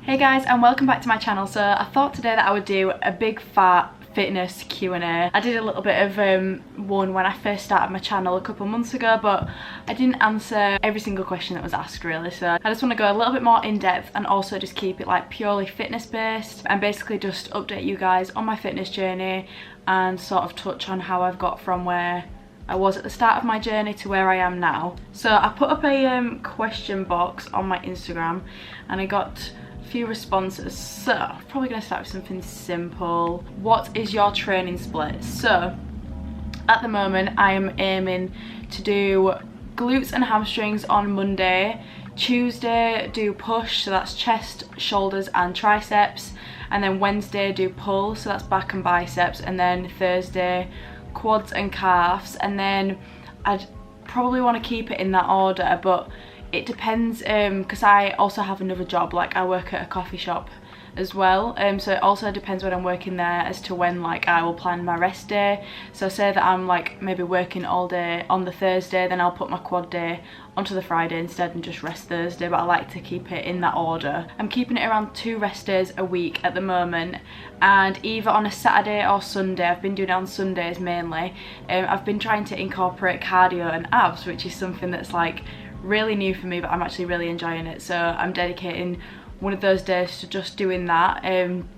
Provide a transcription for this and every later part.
Hey guys, and welcome back to my channel. So I thought today that I would do a big fat fitness Q&A. I did a little bit of one when I first started my channel a couple months ago, but I didn't answer every single question that was asked really. So I just want to go a little bit more in depth and also just keep it like purely fitness based and basically just update you guys on my fitness journey and sort of touch on how I've got from where I was at the start of my journey to where I am now. So I put up a question box on my Instagram and I got few responses. So I'm probably going to start with something simple. What is your training split? So at the moment I am aiming to do glutes and hamstrings on Monday, Tuesday do push, so that's chest, shoulders and triceps, and then Wednesday do pull, so that's back and biceps, and then Thursday quads and calves. And then I'd probably want to keep it in that order, but it depends because I also have another job, like I work at a coffee shop as well, so it also depends when I'm working there as to when like I will plan my rest day. So say that I'm like maybe working all day on the Thursday, then I'll put my quad day onto the Friday instead and just rest Thursday, but I like to keep it in that order. I'm keeping it around 2 rest days a week at the moment, and either on a Saturday or Sunday. I've been doing it on Sundays mainly. I've been trying to incorporate cardio and abs, which is something that's like really new for me, but I'm actually really enjoying it, so I'm dedicating one of those days to just doing that. And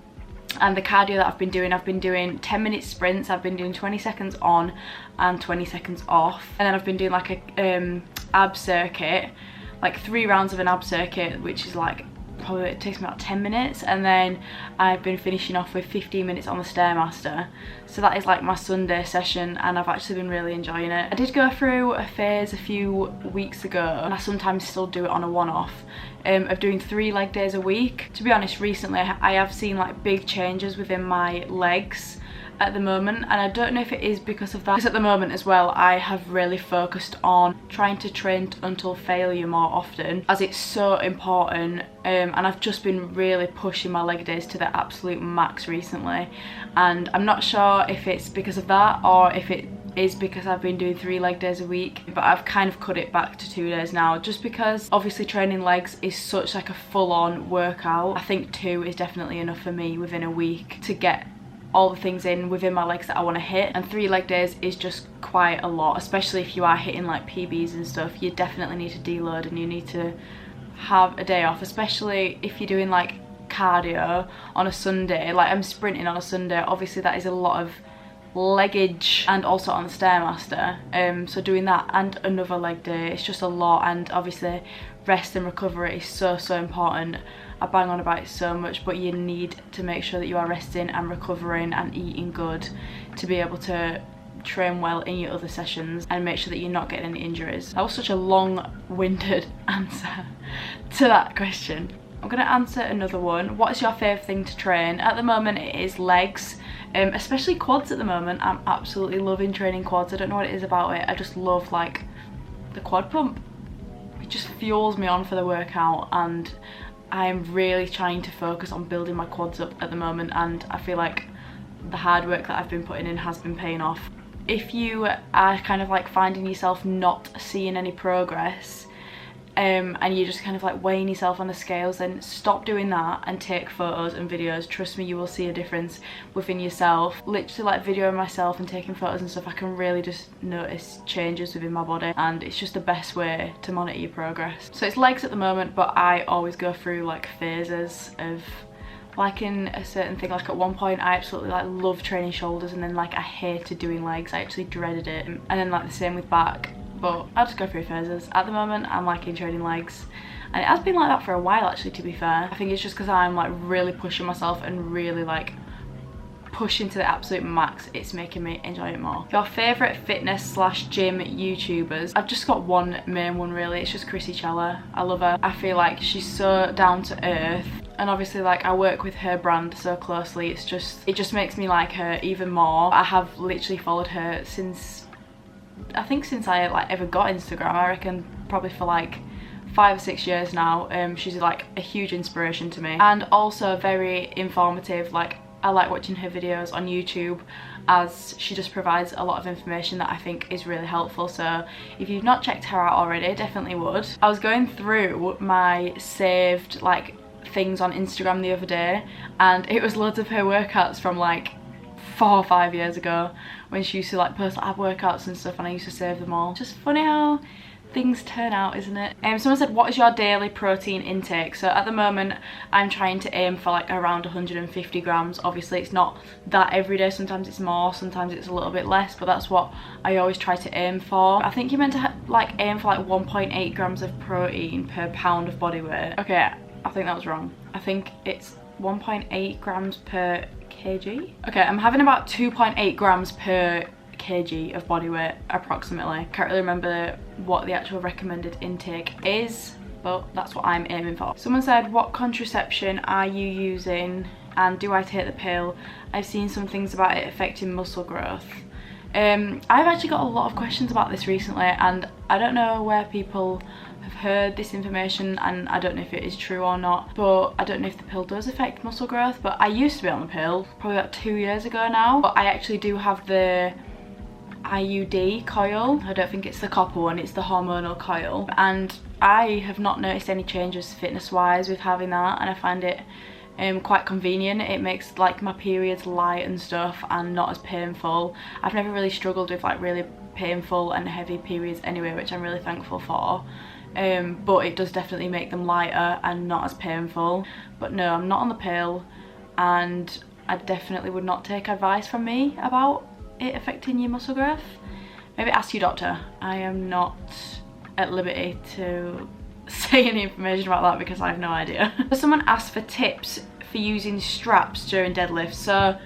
the cardio that I've been doing 10-minute sprints. I've been doing 20 seconds on and 20 seconds off, and then I've been doing like a ab circuit, like 3 rounds of an ab circuit, which is like probably, it takes me about 10 minutes, and then I've been finishing off with 15 minutes on the Stairmaster. So that is like my Sunday session, and I've actually been really enjoying it. I did go through a phase a few weeks ago, and I sometimes still do it on a one-off, of doing 3 leg days a week. To be honest, recently I have seen like big changes within my legs at the moment, and I don't know if it is because of that, because at the moment as well I have really focused on trying to train until failure more often, as it's so important, and I've just been really pushing my leg days to the absolute max recently, and I'm not sure if it's because of that or if it is because I've been doing 3 leg days a week, but I've kind of cut it back to 2 days now, just because obviously training legs is such like a full-on workout. I think 2 is definitely enough for me within a week to get all the things in within my legs that I want to hit, and 3 leg days is just quite a lot, especially if you are hitting like PBs and stuff. You definitely need to deload and you need to have a day off, especially if you're doing like cardio on a Sunday. Like I'm sprinting on a Sunday, obviously that is a lot of leggage, and also on the Stairmaster, so doing that and another leg day, it's just a lot, and obviously rest and recovery is so important. I bang on about it so much, but you need to make sure that you are resting and recovering and eating good to be able to train well in your other sessions and make sure that you're not getting any injuries. That was such a long-winded answer to that question. I'm going to answer another one. What is your favourite thing to train? At the moment it is legs, especially quads at the moment. I'm absolutely loving training quads. I don't know what it is about it. I just love like the quad pump. It just fuels me on for the workout, and I'm really trying to focus on building my quads up at the moment, and I feel like the hard work that I've been putting in has been paying off. If you are kind of like finding yourself not seeing any progress, and you're just kind of like weighing yourself on the scales, then stop doing that and take photos and videos. Trust me, you will see a difference within yourself. Literally like videoing myself and taking photos and stuff, I can really just notice changes within my body, and it's just the best way to monitor your progress. So it's legs at the moment, but I always go through like phases of liking a certain thing. Like at one point I absolutely like love training shoulders, and then like I hated doing legs, I actually dreaded it, and then like the same with back. But I'll just go through phases. At the moment I'm liking training legs, and it has been like that for a while actually, to be fair. I think it's just because I'm like really pushing myself and really like pushing to the absolute max. It's making me enjoy it more. Your favourite fitness / gym YouTubers? I've just got one main one really. It's just Chrissy Chella. I love her. I feel like she's so down to earth, and obviously like I work with her brand so closely. It just makes me like her even more. I have literally followed her since I like ever got Instagram. I reckon probably for like 5 or 6 years now. She's like a huge inspiration to me, and also very informative. Like I like watching her videos on YouTube, as she just provides a lot of information that I think is really helpful. So if you've not checked her out already, definitely would. I was going through my saved like things on Instagram the other day, and it was loads of her workouts from like 4 or 5 years ago when she used to like post like, ab workouts and stuff, and I used to save them all. Just funny how things turn out, isn't it? Someone said, what is your daily protein intake? So at the moment I'm trying to aim for like around 150 grams. Obviously it's not that every day, sometimes it's more, sometimes it's a little bit less, but that's what I always try to aim for. I think you're meant to like aim for like 1.8 grams of protein per pound of body weight. Okay, I think that was wrong. I think it's 1.8 grams per kg. Okay, I'm having about 2.8 grams per kg of body weight approximately. Can't really remember what the actual recommended intake is, but that's what I'm aiming for. Someone said, what contraception are you using and do I take the pill? I've seen some things about it affecting muscle growth. I've actually got a lot of questions about this recently, and I don't know where people have heard this information, and I don't know if it is true or not, but I don't know if the pill does affect muscle growth. But I used to be on the pill probably about 2 years ago now, but I actually do have the IUD coil. I don't think it's the copper one, it's the hormonal coil, and I have not noticed any changes fitness wise with having that, and I find it quite convenient. It makes like my periods light and stuff and not as painful. I've never really struggled with like really painful and heavy periods anyway, which I'm really thankful for, but it does definitely make them lighter and not as painful. But no, I'm not on the pill, and I definitely would not take advice from me about it affecting your muscle growth. Maybe ask your doctor. I am not at liberty to say any information about that because I have no idea. Someone asked for tips for using straps during deadlifts, so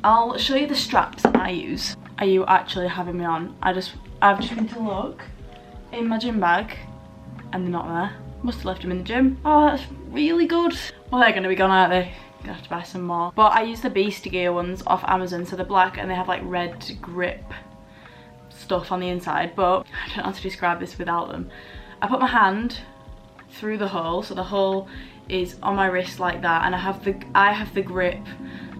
I'll show you the straps that I use. Are you actually having me on? I've just been to look in my gym bag and they're not there. Must have left them in the gym. Oh, that's really good. Well, they're gonna be gone, aren't they? Gonna have to buy some more. But I use the Beast Gear ones off Amazon, so they're black and they have like red grip stuff on the inside, but I don't know how to describe this without them. I put my hand through the hole, so the hole is on my wrist like that, and I have the grip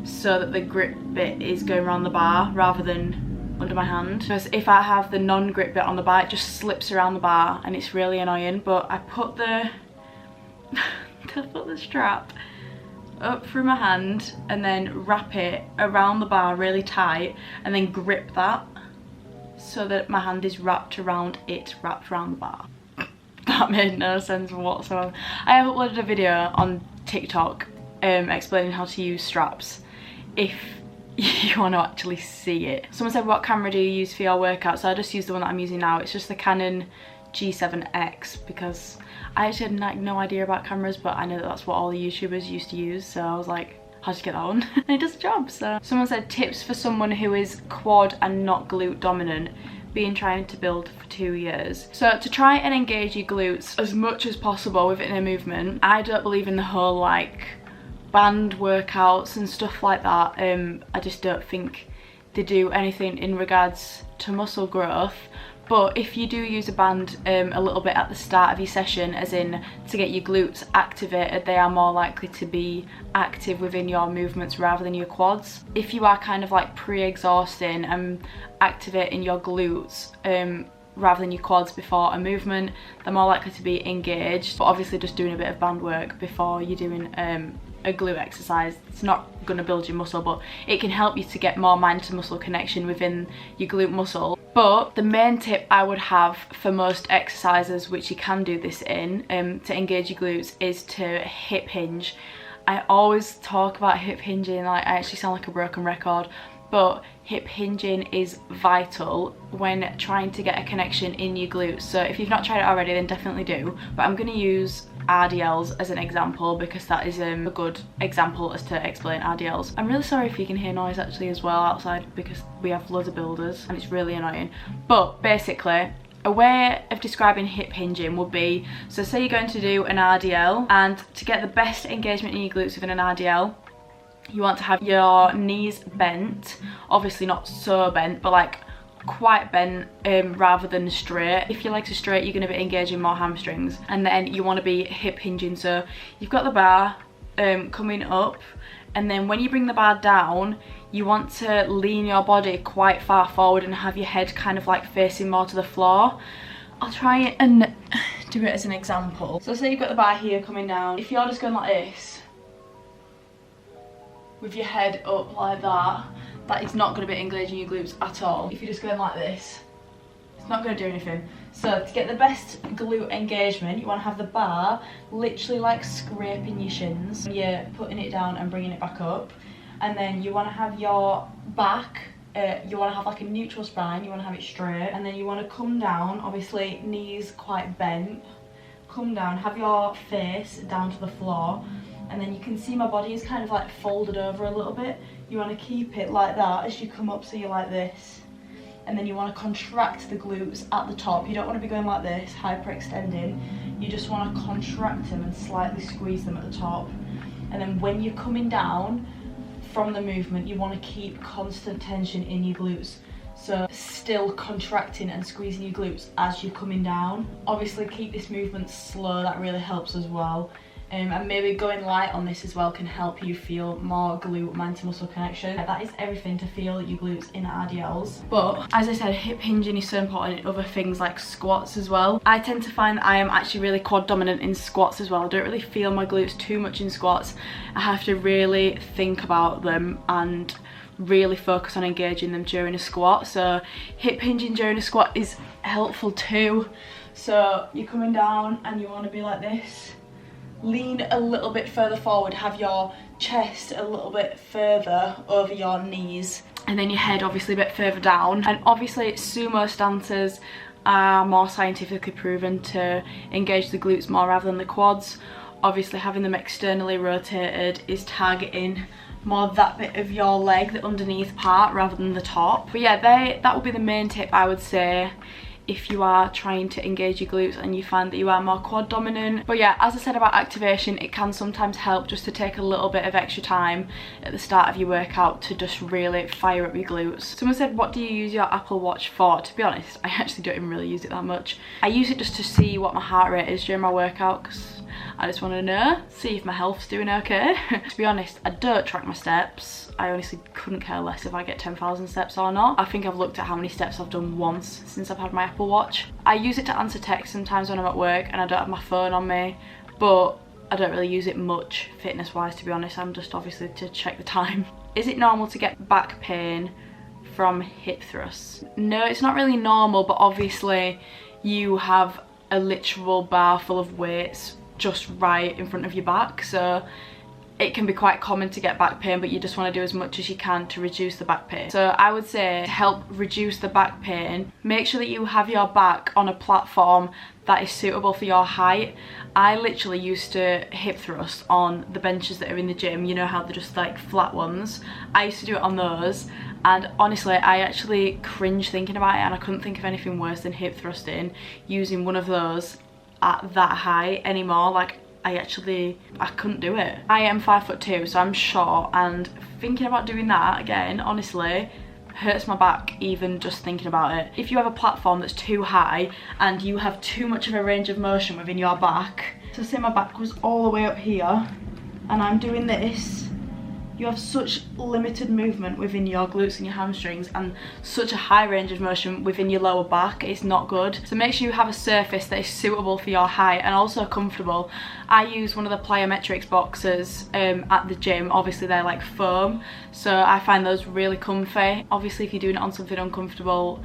so that the grip bit is going around the bar rather than under my hand, because if I have the non-grip bit on the bar, it just slips around the bar and it's really annoying. But I put the the strap up through my hand and then wrap it around the bar really tight and then grip that so that my hand is wrapped around the bar. That made no sense whatsoever. I have uploaded a video on TikTok explaining how to use straps if you want to actually see it. Someone said, what camera do you use for your workout? So I just use the one that I'm using now. It's just the Canon G7X, because I actually had like no idea about cameras, but I know that that's what all the YouTubers used to use, so I was like, how'd you get that one? And it does the job. So someone said, tips for someone who is quad and not glute dominant, been trying to build for 2 years. So to try and engage your glutes as much as possible within a movement, I don't believe in the whole like band workouts and stuff like that. I just don't think they do anything in regards to muscle growth. But if you do use a band a little bit at the start of your session, as in to get your glutes activated, they are more likely to be active within your movements rather than your quads. If you are kind of like pre-exhausting and activating your glutes rather than your quads before a movement, they're more likely to be engaged. But obviously just doing a bit of band work before you're doing a glute exercise, it's not going to build your muscle, but it can help you to get more mind to muscle connection within your glute muscle. But the main tip I would have for most exercises, which you can do this in, to engage your glutes, is to hip hinge. I always talk about hip hinging like I actually sound like a broken record, but hip hinging is vital when trying to get a connection in your glutes. So if you've not tried it already, then definitely do. But I'm going to use RDLs as an example because that is a good example as to explain RDLs. I'm really sorry if you can hear noise actually as well outside, because we have loads of builders and it's really annoying. But basically, a way of describing hip hinging would be, so say you're going to do an RDL, and to get the best engagement in your glutes within an RDL, you want to have your knees bent, obviously not so bent, but like quite bent rather than straight. If your legs are straight, you're going to be engaging more hamstrings, and then you want to be hip hinging. So you've got the bar coming up, and then when you bring the bar down, you want to lean your body quite far forward and have your head kind of like facing more to the floor. I'll try and do it as an example. So say you've got the bar here coming down. If you're just going like this, with your head up like that, that is not going to be engaging your glutes at all. If you're just going like this, it's not going to do anything. So to get the best glute engagement, you want to have the bar literally like scraping your shins. You're putting it down and bringing it back up. And then you want to have your back, you want to have like a neutral spine, you want to have it straight. And then you want to come down, obviously knees quite bent. Come down, have your face down to the floor. And then you can see my body is kind of like folded over a little bit. You want to keep it like that as you come up, so you're like this. And then you want to contract the glutes at the top. You don't want to be going like this, hyperextending. You just want to contract them and slightly squeeze them at the top. And then when you're coming down from the movement, you want to keep constant tension in your glutes. So still contracting and squeezing your glutes as you're coming down. Obviously keep this movement slow, that really helps as well. And maybe going light on this as well can help you feel more glute mind to muscle connection. That is everything to feel your glutes in RDLs. But as I said, hip hinging is so important in other things like squats as well. I tend to find that I am actually really quad dominant in squats as well. I don't really feel my glutes too much in squats. I have to really think about them and really focus on engaging them during a squat. So hip hinging during a squat is helpful too. So you're coming down and you want to be like this. Lean a little bit further forward, have your chest a little bit further over your knees, and then your head obviously a bit further down. And obviously sumo stances are more scientifically proven to engage the glutes more rather than the quads. Obviously having them externally rotated is targeting more that bit of your leg, the underneath part, rather than the top. But yeah, that would be the main tip I would say if you are trying to engage your glutes and you find that you are more quad dominant. But yeah, as I said about activation, it can sometimes help just to take a little bit of extra time at the start of your workout to just really fire up your glutes. Someone said, what do you use your Apple Watch for? To be honest, I actually don't even really use it that much. I use it just to see what my heart rate is during my workout, because I just want to know, see if my health's doing okay. To be honest, I don't track my steps. I honestly couldn't care less if I get 10,000 steps or not. I think I've looked at how many steps I've done once since I've had my Apple Watch. I use it to answer texts sometimes when I'm at work and I don't have my phone on me, but I don't really use it much fitness wise, to be honest. I'm just obviously to check the time. Is it normal to get back pain from hip thrusts? No, it's not really normal, but obviously you have a literal bar full of weights just right in front of your back, so it can be quite common to get back pain, but you just want to do as much as you can to reduce the back pain. So I would say to help reduce the back pain, make sure that you have your back on a platform that is suitable for your height. I literally used to hip thrust on the benches that are in the gym, you know how they're just like flat ones. I used to do it on those, and honestly I actually cringe thinking about it, and I couldn't think of anything worse than hip thrusting using one of those at that height anymore. Like I couldn't do it. I am 5'2", so I'm short, and thinking about doing that again, honestly, hurts my back even just thinking about it. If you have a platform that's too high and you have too much of a range of motion within your back, so say my back was all the way up here and I'm doing this, you have such limited movement within your glutes and your hamstrings and such a high range of motion within your lower back. It's not good. So make sure you have a surface that is suitable for your height and also comfortable. I use one of the plyometrics boxes at the gym. Obviously they're like foam, so I find those really comfy. Obviously if you're doing it on something uncomfortable,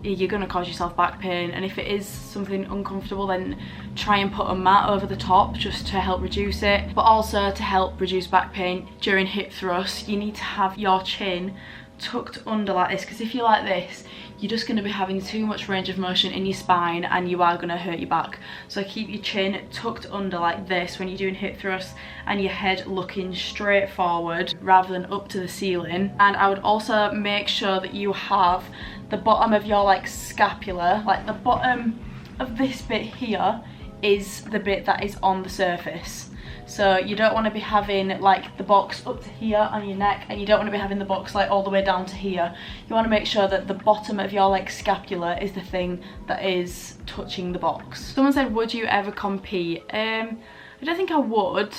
you're going to cause yourself back pain, and if it is something uncomfortable, then try and put a mat over the top just to help reduce it. But also to help reduce back pain during hip thrusts, you need to have your chin tucked under like this, because if you're like this, you're just going to be having too much range of motion in your spine and you are going to hurt your back. So keep your chin tucked under like this when you're doing hip thrusts, and your head looking straight forward rather than up to the ceiling. And I would also make sure that you have the bottom of your like scapula, like the bottom of this bit here is the bit that is on the surface. So you don't want to be having like the box up to here on your neck, and you don't want to be having the box like all the way down to here. You want to make sure that the bottom of your like scapula is the thing that is touching the box. Someone said, would you ever compete? I don't think I would,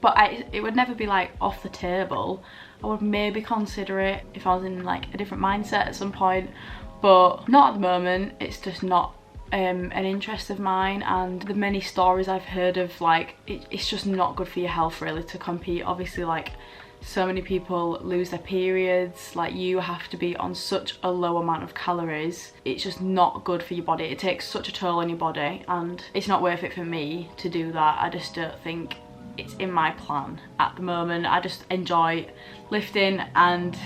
but it would never be like off the table. I would maybe consider it if I was in like a different mindset at some point, but not at the moment. It's just not an interest of mine, and the many stories I've heard of like it's just not good for your health really to compete. Obviously, like so many people lose their periods, like you have to be on such a low amount of calories. It's just not good for your body. It takes such a toll on your body, and it's not worth it for me to do that. I just don't think it's in my plan at the moment. I just enjoy lifting and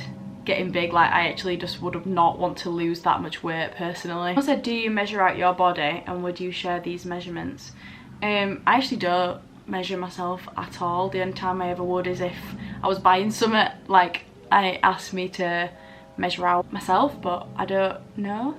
getting big. Like I actually just would not want to lose that much weight personally. I said, do you measure out your body and would you share these measurements? I actually don't measure myself at all. The only time I ever would is if I was buying something, like I asked me to measure out myself, but I don't know.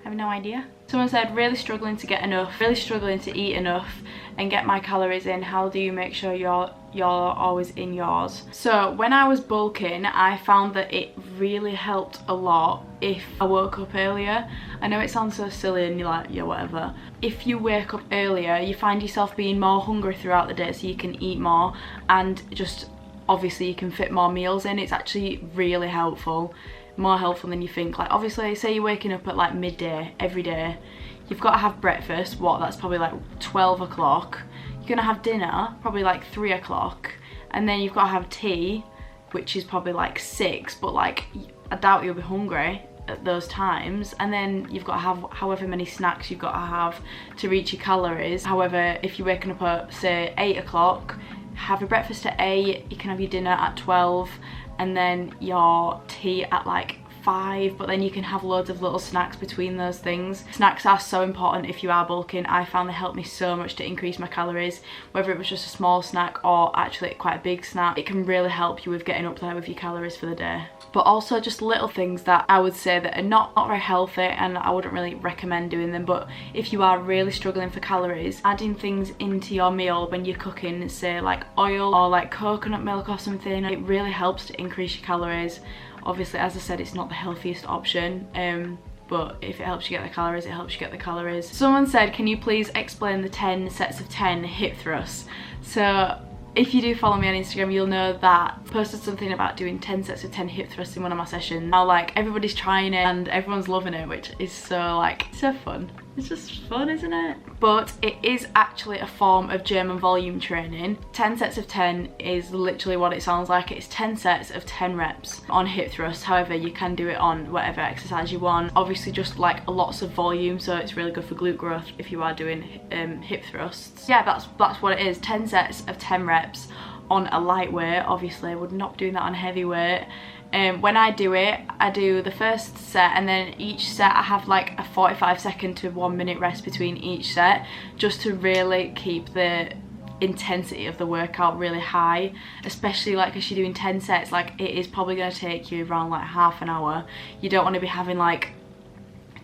I have no idea. Someone said, really struggling to get enough, really struggling to eat enough and get my calories in. How do you make sure you're always in yours? So when I was bulking, I found that it really helped a lot if I woke up earlier. I know it sounds so silly and you're like, yeah, whatever. If you wake up earlier, you find yourself being more hungry throughout the day, so you can eat more, and just obviously you can fit more meals in. It's actually really helpful, more helpful than you think. Like obviously, say you're waking up at like midday every day, you've got to have breakfast, that's probably like 12 o'clock. You're gonna have dinner probably like 3 o'clock, and then you've got to have tea, which is probably like 6, but like I doubt you'll be hungry at those times. And then you've got to have however many snacks you've got to have to reach your calories. However, if you're waking up at say 8 o'clock, have your breakfast at 8, you can have your dinner at 12, and then your tea at like 5, but then you can have loads of little snacks between those things. Snacks are so important if you are bulking. I found they helped me so much to increase my calories, whether it was just a small snack or actually quite a big snack. It can really help you with getting up there with your calories for the day. But also just little things that I would say that are not very healthy, and I wouldn't really recommend doing them. But if you are really struggling for calories, adding things into your meal when you're cooking, say like oil or like coconut milk or something, it really helps to increase your calories. Obviously, as I said, it's not the healthiest option, but if it helps you get the calories, it helps you get the calories. Someone said, can you please explain the 10 sets of 10 hip thrusts? So if you do follow me on Instagram, you'll know that I posted something about doing 10 sets of 10 hip thrusts in one of my sessions. Now like everybody's trying it and everyone's loving it, which is so like, so fun. It's just fun, isn't it? But it is actually a form of German volume training. 10 sets of 10 is literally what it sounds like. It's 10 sets of 10 reps on hip thrust. However, you can do it on whatever exercise you want. Obviously just like lots of volume, so it's really good for glute growth if you are doing hip thrusts. Yeah, that's what it is. 10 sets of 10 reps on a lightweight. Obviously I would not be doing that on heavyweight. When I do it, I do the first set, and then each set I have like a 45-second to 1 minute rest between each set, just to really keep the intensity of the workout really high. Especially like as you're doing 10 sets, like it is probably going to take you around like half an hour. You don't want to be having like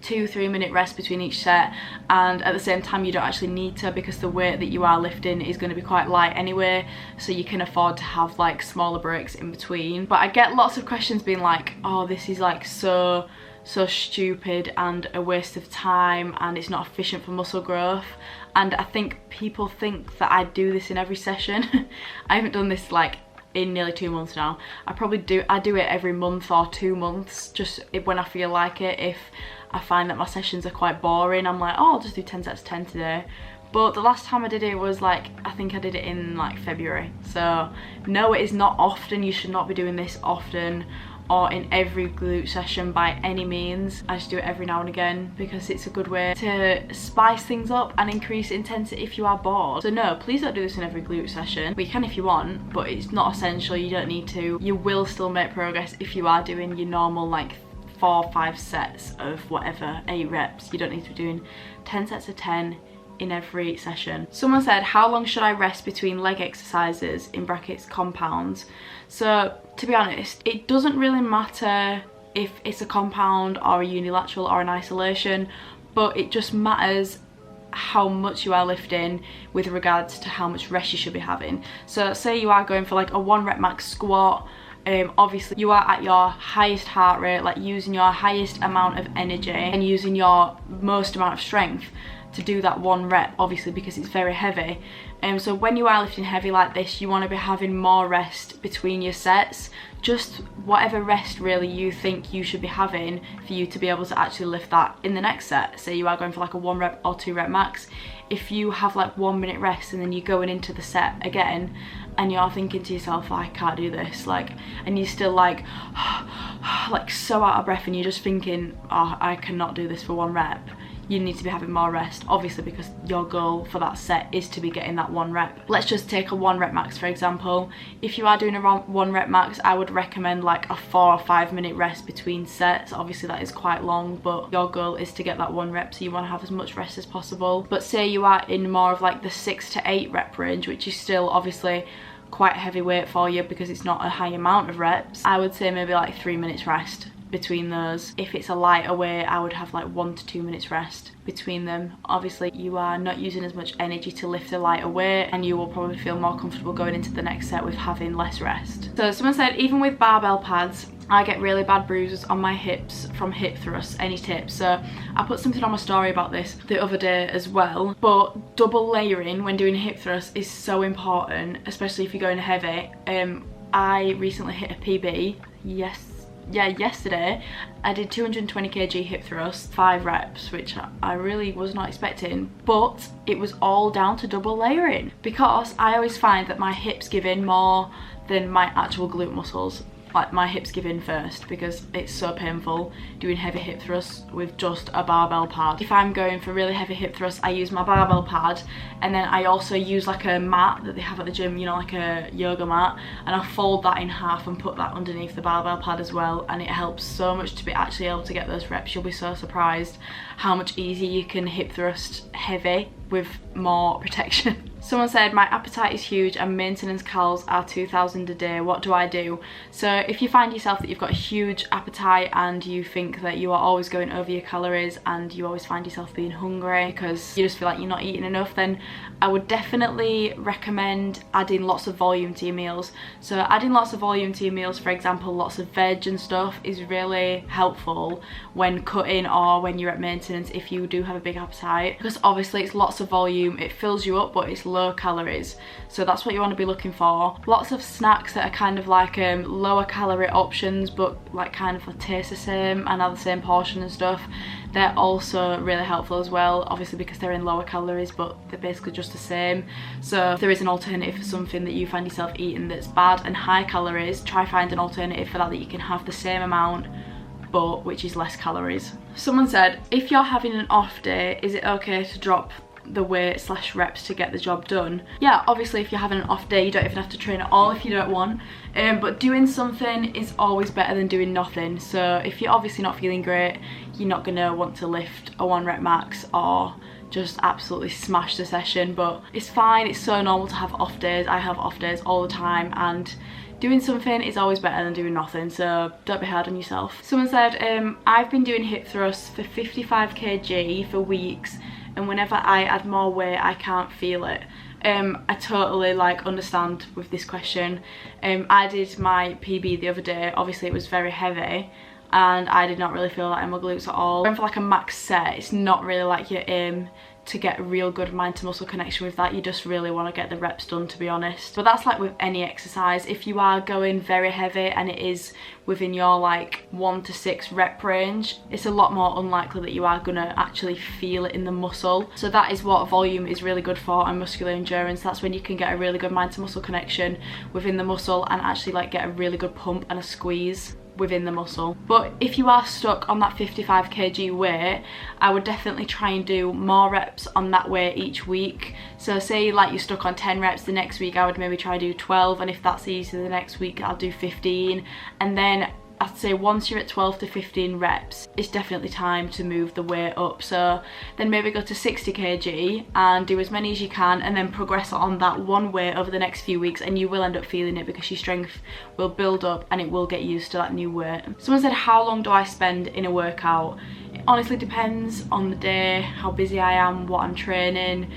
2-3 minute rest between each set, and at the same time you don't actually need to, because the weight that you are lifting is going to be quite light anyway, so you can afford to have like smaller breaks in between. But I get lots of questions being like, oh, this is like so stupid and a waste of time and it's not efficient for muscle growth. And I think people think that I do this in every session. I haven't done this like in nearly 2 months now. I do it every month or 2 months, just when I feel like it. If I find that my sessions are quite boring, I'm like, oh, I'll just do 10 sets of 10 today. But the last time I did it was like, I think I did it in like February. So no, it is not often. You should not be doing this often or in every glute session by any means. I just do it every now and again because it's a good way to spice things up and increase intensity if you are bored. So no, please don't do this in every glute session. Well, you can if you want, but it's not essential. You don't need to. You will still make progress if you are doing your normal like 4 or 5 sets of whatever, 8 reps. You don't need to be doing 10 sets of 10 in every session. Someone said, how long should I rest between leg exercises, in brackets compounds? So to be honest, it doesn't really matter if it's a compound or a unilateral or an isolation, but it just matters how much you are lifting with regards to how much rest you should be having. So say you are going for like a 1 rep max squat, obviously you are at your highest heart rate, like using your highest amount of energy and using your most amount of strength. to do that 1 rep, obviously because it's very heavy. So when you are lifting heavy like this, you want to be having more rest between your sets, just whatever rest really you think you should be having for you to be able to actually lift that in the next set. Say you are going for like a 1 rep or 2 rep max, if you have like 1 minute rest and then you're going into the set again and you're thinking to yourself, oh, I can't do this, like, and you're still like like so out of breath and you're just thinking, oh, I cannot do this for 1 rep, you need to be having more rest, obviously, because your goal for that set is to be getting that 1 rep. Let's just take a 1 rep max for example. If you are doing a 1 rep max, I would recommend like a 4 or 5 minute rest between sets. Obviously that is quite long, but your goal is to get that 1 rep, so you want to have as much rest as possible. But say you are in more of like the 6 to 8 rep range, which is still obviously quite heavy weight for you because it's not a high amount of reps, I would say maybe like 3 minutes rest between those. If it's a lighter weight, I would have like 1 to 2 minutes rest between them. Obviously you are not using as much energy to lift a lighter weight, and you will probably feel more comfortable going into the next set with having less rest. So someone said, even with barbell pads, I get really bad bruises on my hips from hip thrusts. Any tips? So I put something on my story about this the other day as well, but double layering when doing hip thrusts is so important, especially if you're going heavy. I recently hit a PB, yesterday. I did 220 kg hip thrusts, 5 reps, which I really was not expecting, but it was all down to double layering, because I always find that my hips give in more than my actual glute muscles. Like my hips give in first because it's so painful doing heavy hip thrusts with just a barbell pad. If I'm going for really heavy hip thrusts, I use my barbell pad, and then I also use like a mat that they have at the gym, you know, like a yoga mat, and I fold that in half and put that underneath the barbell pad as well, and it helps so much to be actually able to get those reps. You'll be so surprised how much easier you can hip thrust heavy with more protection. Someone said, my appetite is huge and maintenance calories are 2,000 a day. What do I do? So if you find yourself that you've got a huge appetite and you think that you are always going over your calories and you always find yourself being hungry because you just feel like you're not eating enough, then I would definitely recommend adding lots of volume to your meals. So adding lots of volume to your meals, for example, lots of veg and stuff, is really helpful when cutting or when you're at maintenance if you do have a big appetite, because obviously it's lots of volume, it fills you up, but it's low calories, so that's what you want to be looking for. Lots of snacks that are kind of like lower calorie options but like kind of taste the same and are the same portion and stuff, they're also really helpful as well, obviously because they're in lower calories but they're basically just the same. So if there is an alternative for something that you find yourself eating that's bad and high calories, try find an alternative for that you can have the same amount but which is less calories. Someone said, if you're having an off day, is it okay to drop the weight / reps to get the job done? Yeah, obviously if you're having an off day, you don't even have to train at all if you don't want, but doing something is always better than doing nothing. So if you're obviously not feeling great, you're not gonna want to lift a 1 rep max or just absolutely smash the session, but it's fine, it's so normal to have off days. I have off days all the time, and doing something is always better than doing nothing, so don't be hard on yourself. Someone said, I've been doing hip thrusts for 55 kg for weeks, and whenever I add more weight I can't feel it. I totally like understand with this question. I did my PB the other day, obviously it was very heavy and I did not really feel that in my glutes at all. Going for like a max set, it's not really like your aim to get a real good mind to muscle connection with that. You just really want to get the reps done, to be honest. But that's like with any exercise. If you are going very heavy and it is within your like 1 to 6 rep range, it's a lot more unlikely that you are gonna actually feel it in the muscle. So that is what volume is really good for, and muscular endurance. That's when you can get a really good mind to muscle connection within the muscle and actually like get a really good pump and a squeeze within the muscle. But if you are stuck on that 55 kg weight, I would definitely try and do more reps on that weight each week. So say like you're stuck on 10 reps, the next week I would maybe try to do 12, and if that's easy, the next week I'll do 15, and then I'd say once you're at 12 to 15 reps, it's definitely time to move the weight up. So then maybe go to 60 kg and do as many as you can, and then progress on that one weight over the next few weeks, and you will end up feeling it because your strength will build up and it will get used to that new weight. Someone said, how long do I spend in a workout? It honestly depends on the day, how busy I am, what I'm training.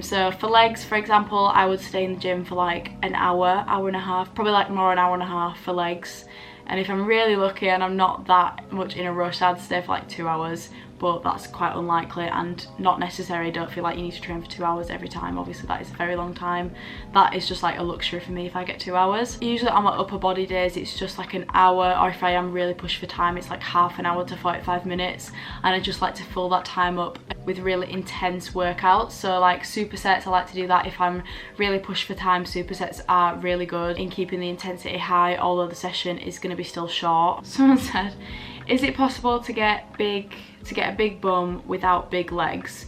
So for legs, for example, I would stay in the gym for like an hour, hour and a half, probably like more an hour and a half for legs. And if I'm really lucky and I'm not that much in a rush, I'd stay for like 2 hours. but that's quite unlikely and not necessary. Don't feel like you need to train for 2 hours every time. Obviously that is a very long time. That is just like a luxury for me if I get 2 hours. Usually on my upper body days it's just like an hour, or if I am really pushed for time it's like half an hour to 45 minutes, and I just like to fill that time up with really intense workouts. So like supersets, I like to do that if I'm really pushed for time. Supersets are really good in keeping the intensity high, although the session is going to be still short. Someone said, is it possible to get a big bum without big legs?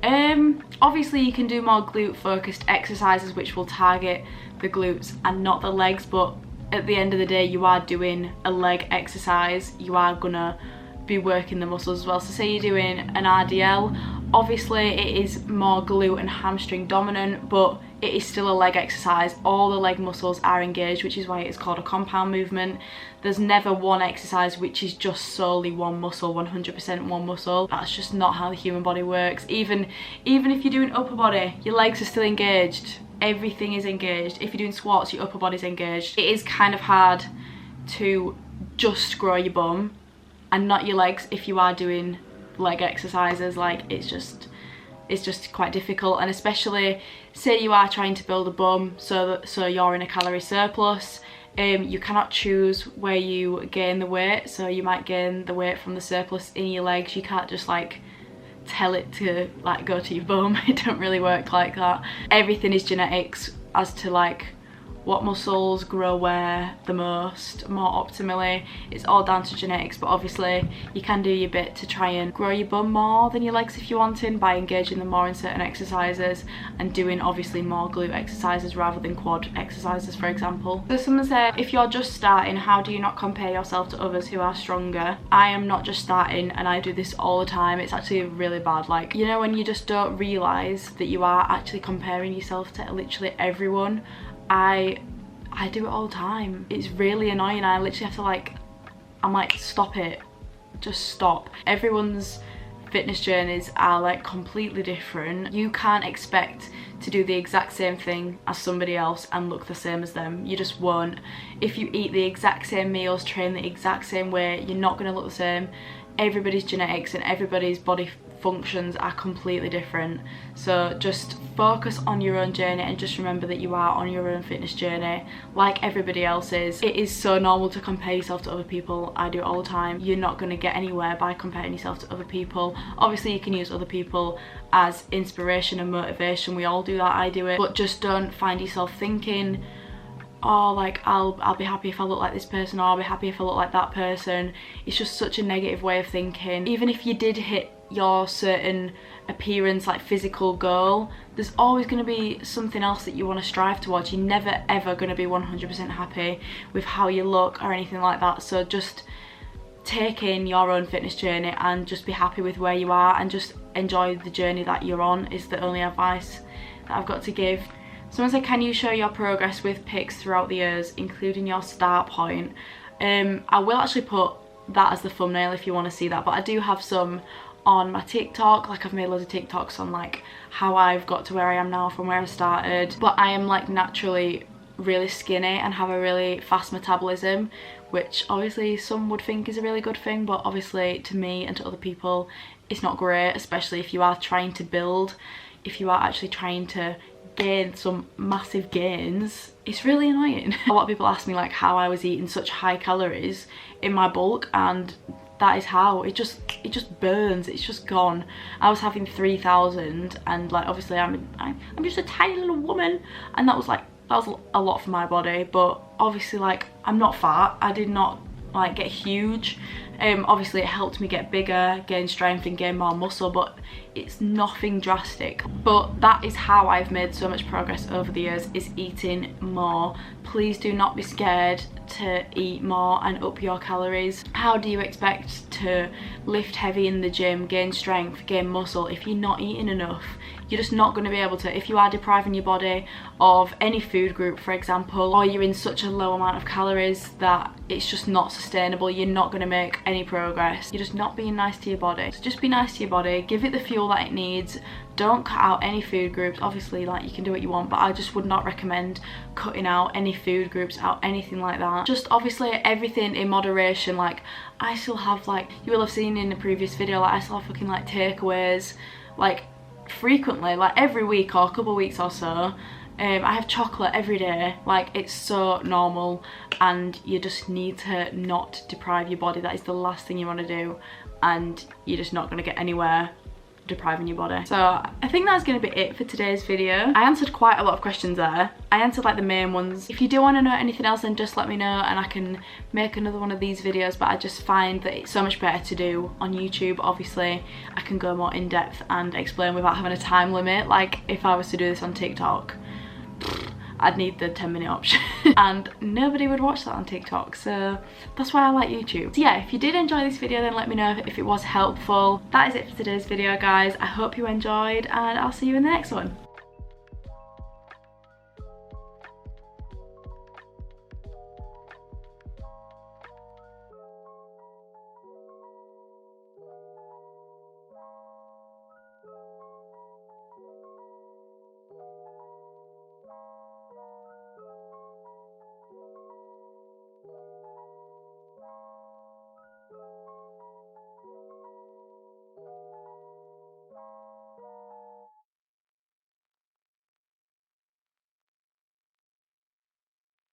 Obviously you can do more glute focused exercises which will target the glutes and not the legs, but at the end of the day you are doing a leg exercise, you are gonna be working the muscles as well. So say you're doing an RDL, obviously it is more glute and hamstring dominant, but it is still a leg exercise. All the leg muscles are engaged, which is why it is called a compound movement. There's never one exercise which is just solely one muscle, 100% one muscle. That's just not how the human body works. Even if you're doing upper body, your legs are still engaged. Everything is engaged. If you're doing squats, your upper body's engaged. It is kind of hard to just grow your bum and not your legs if you are doing leg exercises. Like it's just quite difficult, and especially say you are trying to build a bum so you're in a calorie surplus. You cannot choose where you gain the weight, so you might gain the weight from the surplus in your legs. You can't just like tell it to like go to your bum. It don't really work like that. Everything is genetics as to like what muscles grow where the most, more optimally. It's all down to genetics, but obviously you can do your bit to try and grow your bum more than your legs if you want in, by engaging them more in certain exercises and doing obviously more glute exercises rather than quad exercises, for example. So someone said, if you're just starting, how do you not compare yourself to others who are stronger? I am not just starting, and I do this all the time. It's actually really bad. Like, you know, when you just don't realise that you are actually comparing yourself to literally everyone. I do it all the time. It's really annoying. I literally have to like, I'm like, stop it, just stop. Everyone's fitness journeys are like completely different. You can't expect to do the exact same thing as somebody else and look the same as them. You just won't. If you eat the exact same meals, train the exact same way, you're not gonna look the same. Everybody's genetics and everybody's body functions are completely different. So just focus on your own journey and just remember that you are on your own fitness journey like everybody else is. It is so normal to compare yourself to other people. I do it all the time. You're not going to get anywhere by comparing yourself to other people. Obviously you can use other people as inspiration and motivation. We all do that. I do it. But just don't find yourself thinking, oh, like I'll be happy if I look like this person, or I'll be happy if I look like that person. It's just such a negative way of thinking. Even if you did hit your certain appearance, like physical goal, there's always going to be something else that you want to strive towards. You're never ever going to be 100% happy with how you look or anything like that. So just take in your own fitness journey and just be happy with where you are and just enjoy the journey that you're on, is the only advice that I've got to give. Someone said, can you show your progress with pics throughout the years, including your start point? I will actually put that as the thumbnail if you want to see that, but I do have some on my TikTok. Like, I've made loads of TikToks on like how I've got to where I am now from where I started. But I am like naturally really skinny and have a really fast metabolism, which obviously some would think is a really good thing, but obviously to me and to other people it's not great, especially if you are trying to build, if you are actually trying to gain some massive gains. It's really annoying. A lot of people ask me like how I was eating such high calories in my bulk, and that is how it just burns. It's just gone. I was having 3,000, and like obviously I'm just a tiny little woman, and that was a lot for my body. But obviously like I'm not fat. I did not like get huge. Obviously it helped me get bigger, gain strength and gain more muscle, but it's nothing drastic. But that is how I've made so much progress over the years, is eating more. Please do not be scared to eat more and up your calories. How do you expect to lift heavy in the gym, gain strength, gain muscle if you're not eating enough? you're just not going to be able to, if you are depriving your body of any food group, for example, or you're in such a low amount of calories that it's just not sustainable, you're not going to make any progress. You're just not being nice to your body. So just be nice to your body, give it the fuel that it needs. Don't cut out any food groups. Obviously, like, you can do what you want, but I just would not recommend cutting out any food groups, out anything like that. Just obviously everything in moderation. Like, I still have, like, you will have seen in the previous video, like, I still have fucking like takeaways, like, frequently, like every week or a couple of weeks or so. I have chocolate every day. Like, it's so normal, and you just need to not deprive your body. That is the last thing you want to do, and you're just not going to get anywhere depriving your body. So I think that's going to be it for today's video. I answered quite a lot of questions there. I answered like the main ones. If you do want to know anything else, then just let me know and I can make another one of these videos, but I just find that it's so much better to do on YouTube. Obviously I can go more in depth and explain without having a time limit. Like, if I was to do this on TikTok, I'd need the 10-minute option and nobody would watch that on TikTok, so that's why I like YouTube. So yeah, if you did enjoy this video, then let me know if it was helpful. That is it for today's video, guys. I hope you enjoyed, and I'll see you in the next one.